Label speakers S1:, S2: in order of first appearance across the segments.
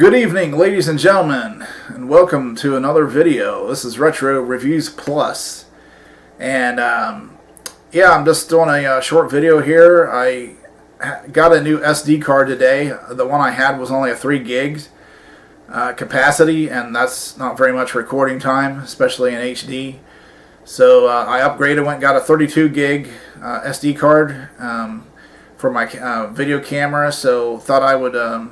S1: Good evening, ladies and gentlemen, and welcome to another video. This is Retro Reviews Plus, and yeah, I'm just doing a short video here. I got a new SD card today. The one I had was only a 3 gigs capacity, and that's not very much recording time, especially in HD. So I upgraded, went and got a 32 gig SD card for my video camera. So thought I would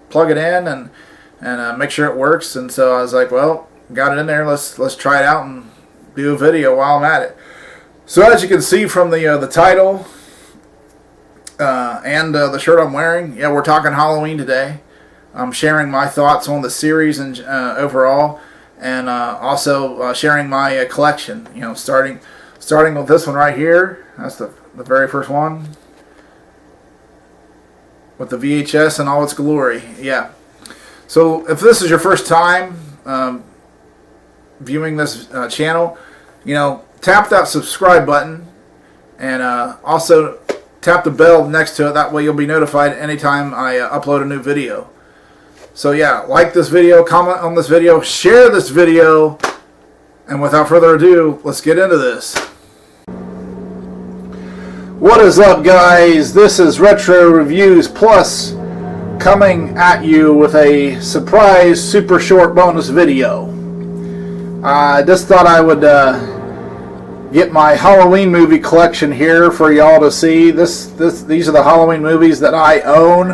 S1: plug it in and make sure it works. And so I was like, well, got it in there. Let's try it out and do a video while I'm at it. So as you can see from the title and the shirt I'm wearing, yeah, we're talking Halloween today. I'm sharing my thoughts on the series and overall, and also sharing my collection. You know, starting with this one right here. That's the very first one, with the VHS in all its glory. Yeah. So if this is your first time viewing this channel, you know, tap that subscribe button, and also tap the bell next to it. That way you'll be notified anytime I upload a new video. So yeah, like this video, comment on this video, share this video, and without further ado, let's get into this. What is up, guys? This is Retro Reviews Plus coming at you with a surprise super short bonus video. I just thought I would get my Halloween movie collection here for y'all to see. These are the Halloween movies that I own.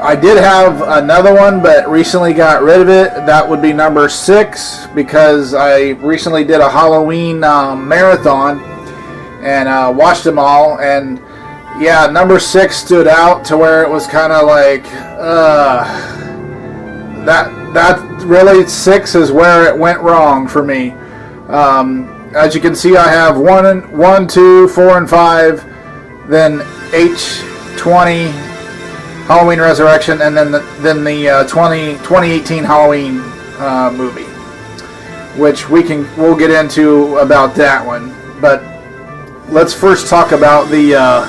S1: I did have another one, but recently got rid of it. That would be number 6, because I recently did a Halloween marathon and watched them all. And yeah, number 6 stood out to where it was kind of like, that really 6 is where it went wrong for me. As you can see, I have 1, 2, 4, and 5, then H20 Halloween Resurrection, and then the 2018 Halloween movie, which we'll get into about that one. But let's first talk about the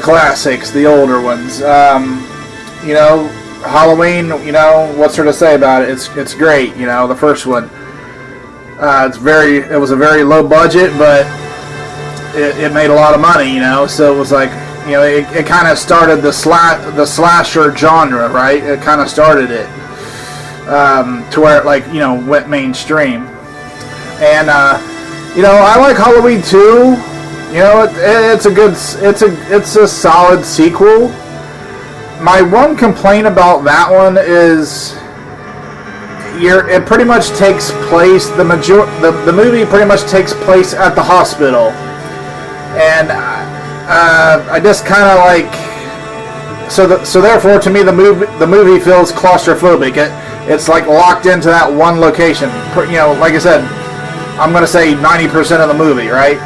S1: classics, the older ones. You know, Halloween. You know, what's there to say about it? It's great. You know, the first one. It was a very low budget, but it made a lot of money. You know, so it was like, you know, it kind of started the slasher genre, right? It kind of started it to where it, like, you know, went mainstream. And you know, I like Halloween 2. You know, it's a solid sequel. My one complaint about that one is it pretty much takes place, the movie pretty much takes place at the hospital, and I just kind of like, so therefore to me the movie feels claustrophobic. It's like locked into that one location. You know, like I said, I'm gonna say 90% of the movie, right?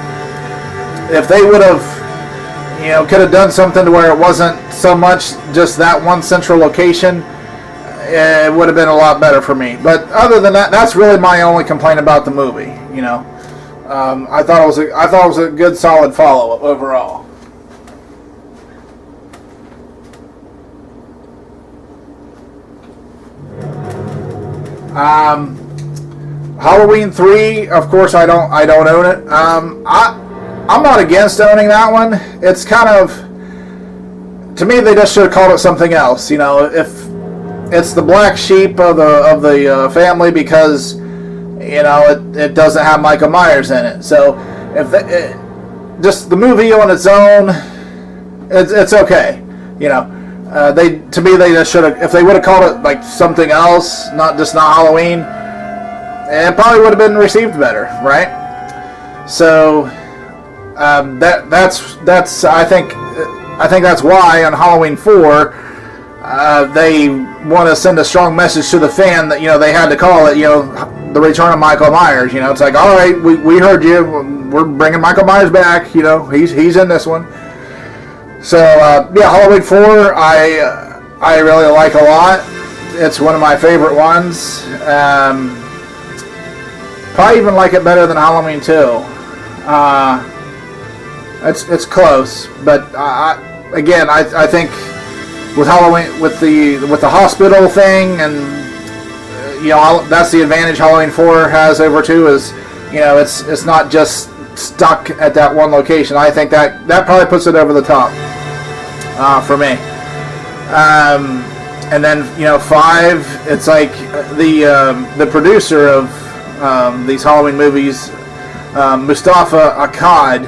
S1: If they would have, you know, could have done something to where it wasn't so much just that one central location, it would have been a lot better for me. But other than that, that's really my only complaint about the movie. You know, I thought it was a good, solid follow-up overall. Halloween 3, of course, I don't own it. I'm not against owning that one. It's kind of, to me, they just should have called it something else. You know, if it's the black sheep of the family, because, you know, it doesn't have Michael Myers in it. So if just the movie on its own, it's okay. You know, they just should have, if they would have called it like something else, not Halloween, it probably would have been received better, right? So that's I think that's why on Halloween 4 they want to send a strong message to the fan that, you know, they had to call it, you know, the return of Michael Myers. You know, it's like, all right, we heard you, we're bringing Michael Myers back. You know, he's in this one. So yeah, Halloween 4 I really like a lot. It's one of my favorite ones. Probably even like it better than Halloween 2. It's close, but again, I think with Halloween, with the hospital thing, and that's the advantage Halloween 4 has over 2 is, it's not just stuck at that one location. I think that probably puts it over the top for me. And then 5, it's like the producer of these Halloween movies, Mustafa Akkad.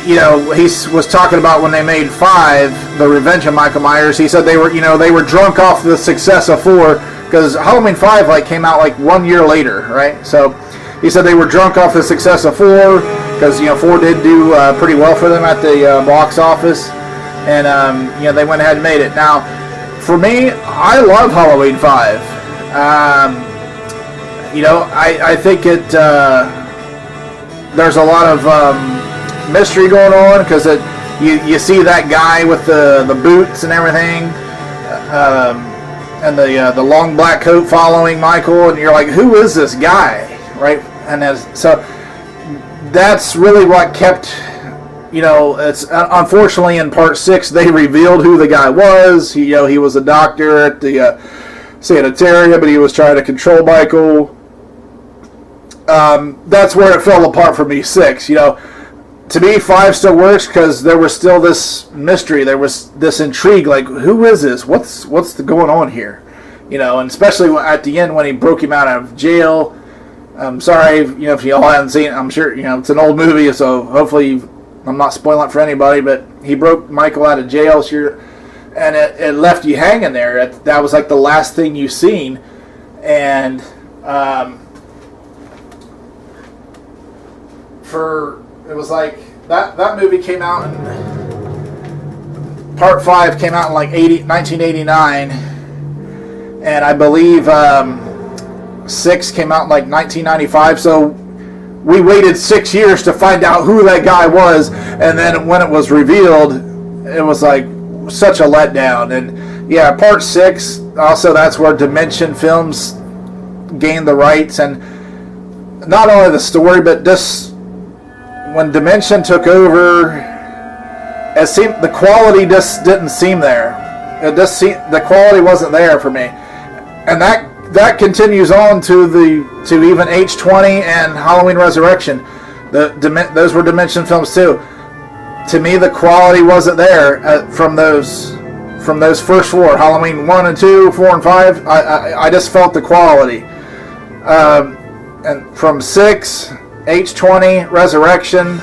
S1: He was talking about when they made 5, The Revenge of Michael Myers. He said they were drunk off the success of 4, because Halloween 5 came out 1 year later, right? So he said they were drunk off the success of 4, because 4 did do pretty well for them at the box office, and they went ahead and made it. Now, for me, I love Halloween 5. I think it there's a lot of mystery going on, because you see that guy with the boots and everything, and the long black coat following Michael, and you're like, who is this guy, right? And so that's really what kept, it's unfortunately in part 6 they revealed who the guy was. He was a doctor at the sanitarium, but he was trying to control Michael. That's where it fell apart for me. 6, to me, 5 still works because there was still this mystery. There was this intrigue, like, who is this? What's going on here? And especially at the end when he broke him out of jail. I'm sorry, if you all haven't seen it. I'm sure, it's an old movie, so hopefully I'm not spoiling it for anybody, but he broke Michael out of jail, and it left you hanging there. That was like the last thing you seen. And it was like that movie came out in part 5 came out in 1989, and I believe 6 came out in 1995. So we waited 6 years to find out who that guy was, and then when it was revealed, it was like such a letdown. And yeah, part 6 also, that's where Dimension Films gained the rights, and not only the story, but just when Dimension took over, it seemed the quality just didn't seem there. The quality wasn't there for me, and that continues on to even H20 and Halloween Resurrection. Those were Dimension films too. To me, the quality wasn't there from those first 4, Halloween 1 and 2, 4 and 5. I just felt the quality, and from 6. H20, Resurrection,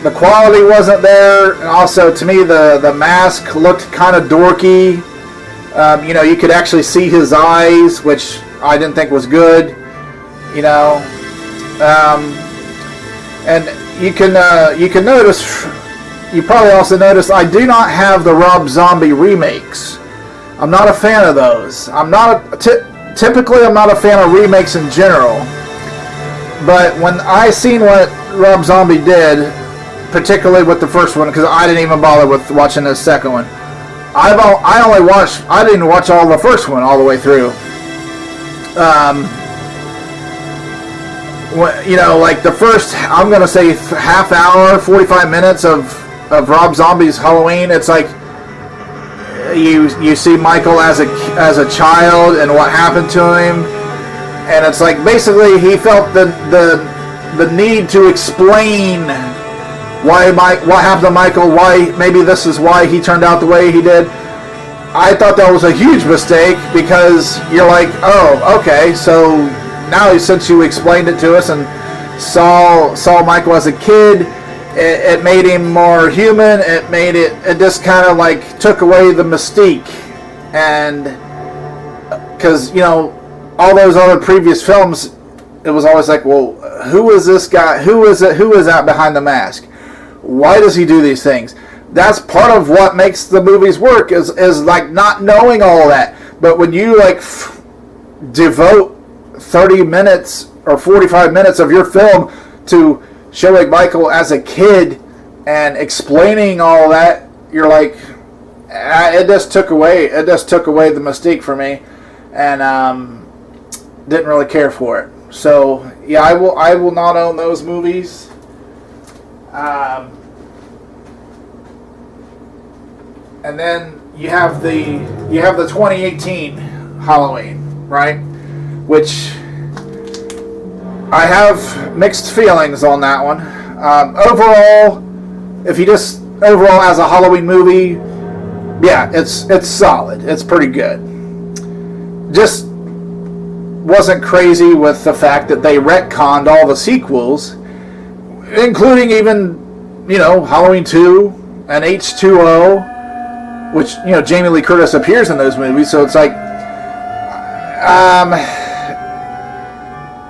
S1: the quality wasn't there, and also to me the mask looked kind of dorky. You could actually see his eyes, which I didn't think was good. And you can notice, you probably also noticed, I do not have the Rob Zombie remakes. I'm not a fan of those. Typically I'm not a fan of remakes in general. But when I seen what Rob Zombie did, particularly with the first one, because I didn't even bother with watching the second one. I didn't watch all the first one all the way through. Like the first, I'm gonna say half hour, 45 minutes of Rob Zombie's Halloween. It's like you see Michael as a child and what happened to him. And it's like basically he felt the need to explain what happened to Michael, why maybe this is why he turned out the way he did. I thought that was a huge mistake, because you're like, oh, okay, so now since you explained it to us and saw Michael as a kid, it made him more human. It just kind of like took away the mystique, and because all those other previous films, it was always like, well, who is this guy? Who is it? Who is that behind the mask? Why does he do these things? That's part of what makes the movies work, is like not knowing all that. But when you devote 30 minutes or 45 minutes of your film to showing Michael as a kid and explaining all that, you're like, it just took away the mystique for me, and didn't really care for it. So yeah, I will not own those movies. and then you have the 2018 Halloween, right? Which I have mixed feelings on that one. Overall, if you just overall as a Halloween movie, yeah, it's solid. It's pretty good. Just wasn't crazy with the fact that they retconned all the sequels, including even, Halloween 2 and H2O, which, Jamie Lee Curtis appears in those movies, so it's like,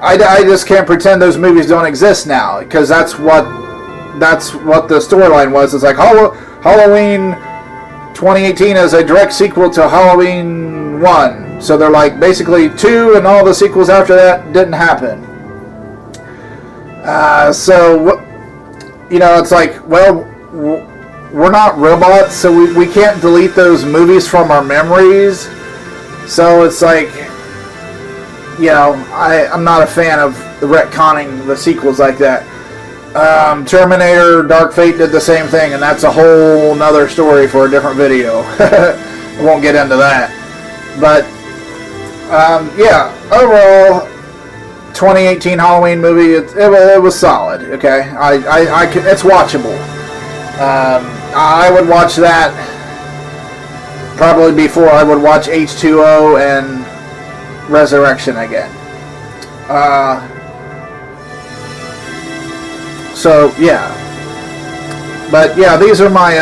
S1: I just can't pretend those movies don't exist now, because that's what the storyline was. It's like Halloween 2018 is a direct sequel to Halloween 1. So they're like basically 2 and all the sequels after that didn't happen. It's like, well, we're not robots, so we can't delete those movies from our memories. So it's like, I'm not a fan of the retconning the sequels like that. Terminator Dark Fate did the same thing, and that's a whole nother story for a different video. I won't get into that. But, overall, 2018 Halloween movie, it was solid, okay? It's watchable. I would watch that probably before I would watch H2O and Resurrection again. So, yeah. But, yeah, these are my,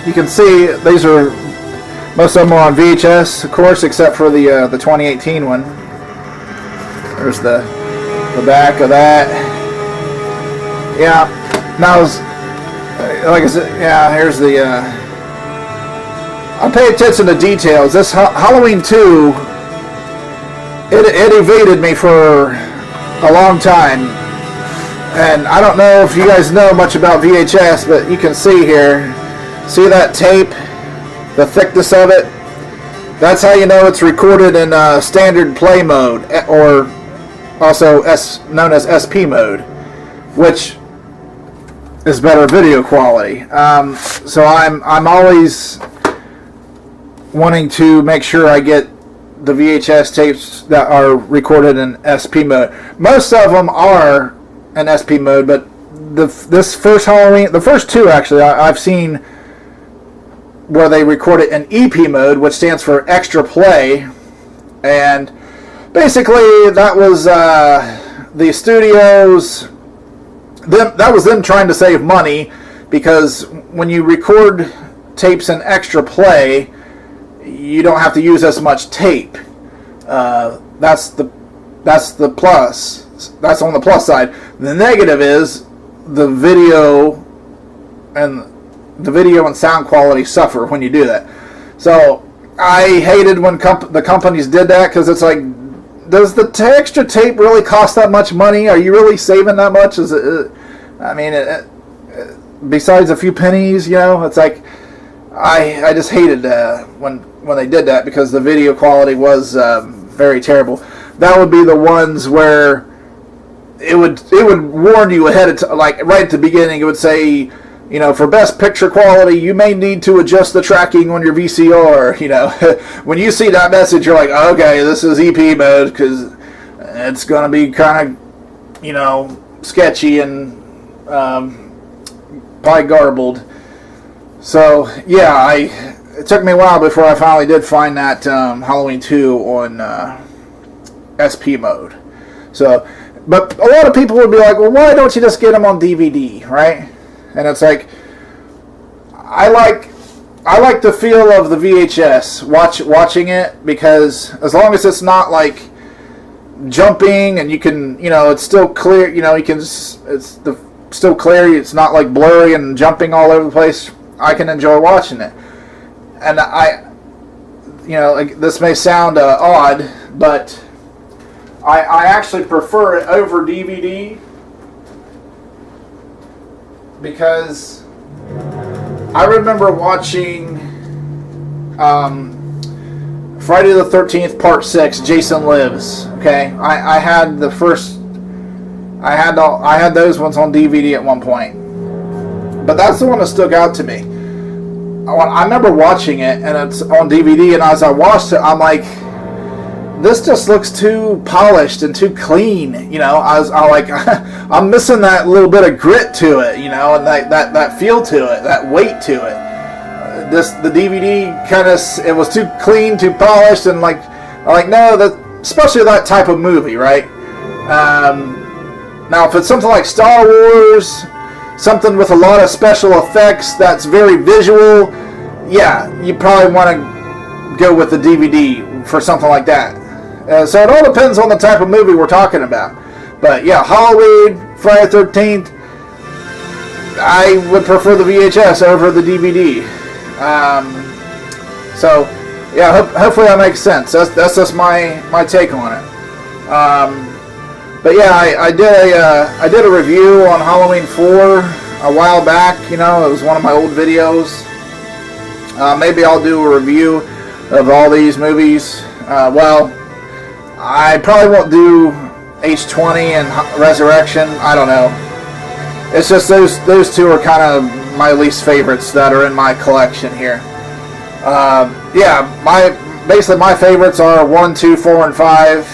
S1: you can see, these are, most of them are on VHS, of course, except for the 2018 one. There's the back of that. Yeah. Now, like I said, yeah, here's the, I pay attention to details. This Halloween 2, it evaded me for a long time. And I don't know if you guys know much about VHS, but you can see here. See that tape? The thickness of it? That's how you know it's recorded in standard play mode, or also known as SP mode, which is better video quality. So I'm always wanting to make sure I get the VHS tapes that are recorded in SP mode. Most of them are in SP mode, but this first Halloween, the first two actually, I've seen where they record it in EP mode, which stands for extra play, and basically that was the studios. That was them trying to save money, because when you record tapes in extra play, you don't have to use as much tape. That's the plus. That's on the plus side. The negative is the video and sound quality suffer when you do that. So I hated when the companies did that, because it's like, does the extra tape really cost that much money? Are you really saving that much? Besides a few pennies, it's like, I just hated when they did that, because the video quality was very terrible. That would be the ones where it would warn you ahead of time, like right at the beginning. It would say, for best picture quality, you may need to adjust the tracking on your VCR. When you see that message, you're like, okay, this is EP mode, because it's going to be kind of, sketchy and probably garbled. So, yeah, it took me a while before I finally did find that Halloween 2 on SP mode. So, but a lot of people would be like, well, why don't you just get them on DVD, right? And it's like, I like the feel of the VHS watching it, because as long as it's not like jumping, and you can, it's still clear, it's still clear, it's not like blurry and jumping all over the place, I can enjoy watching it. And like, this may sound odd, but I actually prefer it over DVD, because I remember watching Friday the 13th Part 6, Jason Lives. Okay, I had the first, I had those ones on DVD at one point, but that's the one that stuck out to me. I remember watching it, and it's on DVD, and as I watched it, I'm like, this just looks too polished and too clean, you know. I'm missing that little bit of grit to it, you know, and that feel to it, that weight to it. The DVD kind of, it was too clean, too polished, and no, especially that type of movie, right? Now, if it's something like Star Wars, something with a lot of special effects that's very visual, yeah, you probably want to go with the DVD for something like that. So it all depends on the type of movie we're talking about. But yeah, Halloween, Friday the 13th, I would prefer the VHS over the DVD. So yeah, hopefully that makes sense. That's just my take on it. But yeah, I did a review on Halloween 4 a while back. You know, it was one of my old videos. Maybe I'll do a review of all these movies. Well, I probably won't do H20 and Resurrection. I don't know. It's just those two are kind of my least favorites that are in my collection here. Yeah, basically my favorites are 1, 2, 4, and 5.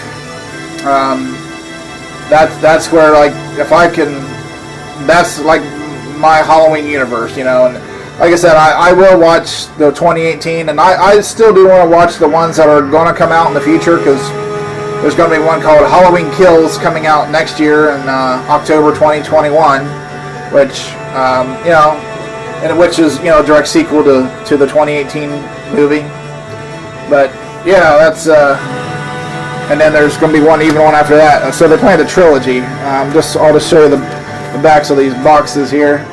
S1: That's where, like, if I can, that's like my Halloween universe, you know. And like I said, I will watch the 2018, and I still do want to watch the ones that are going to come out in the future, because there's going to be one called Halloween Kills coming out next year in October 2021, which, you know, and which is, you know, a direct sequel to the 2018 movie. But yeah, that's and then there's going to be one after that. So they planned a trilogy. I'll just show you the backs of these boxes here.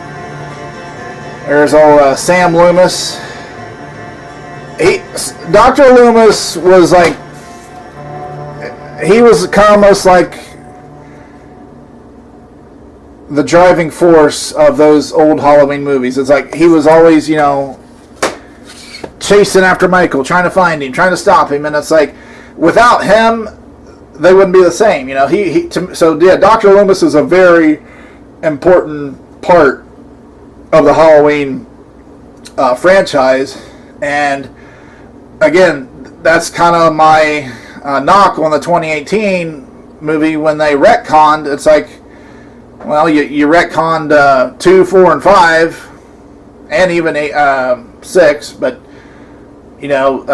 S1: There's old Sam Loomis. Dr. Loomis was like, he was kind of almost like the driving force of those old Halloween movies. It's like he was always, you know, chasing after Michael, trying to find him, trying to stop him, and it's like, without him, they wouldn't be the same, you know. So yeah, Dr. Loomis is a very important part of the Halloween franchise, and again, that's kind of my knock on the 2018 movie when they retconned. It's like, well, you retconned 2, 4, and 5, and even 6, but you know,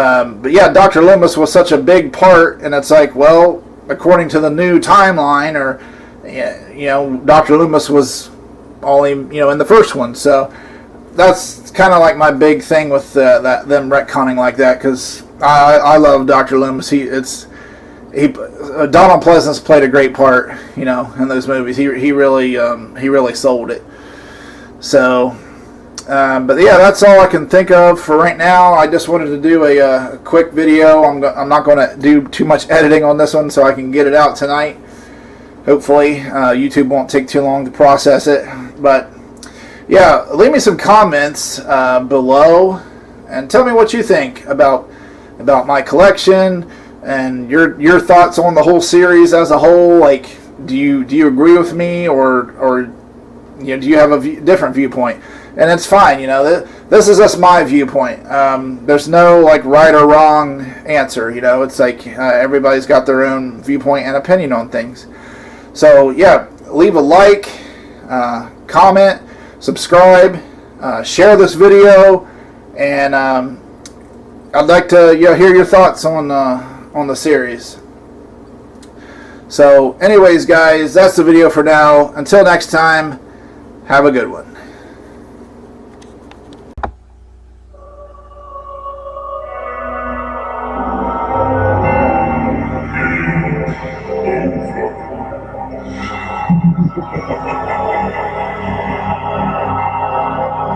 S1: but yeah, Dr. Loomis was such a big part, and it's like, well, according to the new timeline, or you know, Dr. Loomis was only, you know, in the first one, so that's kind of like my big thing with them retconning like that, because I love Dr. Loomis. Donald Pleasance played a great part, you know, in those movies. He really sold it. So. But yeah, that's all I can think of for right now. I just wanted to do a quick video. I'm not going to do too much editing on this one, so I can get it out tonight. Hopefully, YouTube won't take too long to process it. But yeah, leave me some comments below and tell me what you think about my collection and your thoughts on the whole series as a whole. Like, do you agree with me, or you know, do you have a different viewpoint? And it's fine, you know. This is just my viewpoint. There's no like right or wrong answer, you know. It's like everybody's got their own viewpoint and opinion on things. So yeah, leave a like, comment, subscribe, share this video, and I'd like to hear your thoughts on the series. So anyways, guys, that's the video for now. Until next time, have a good one. Ha ha ha.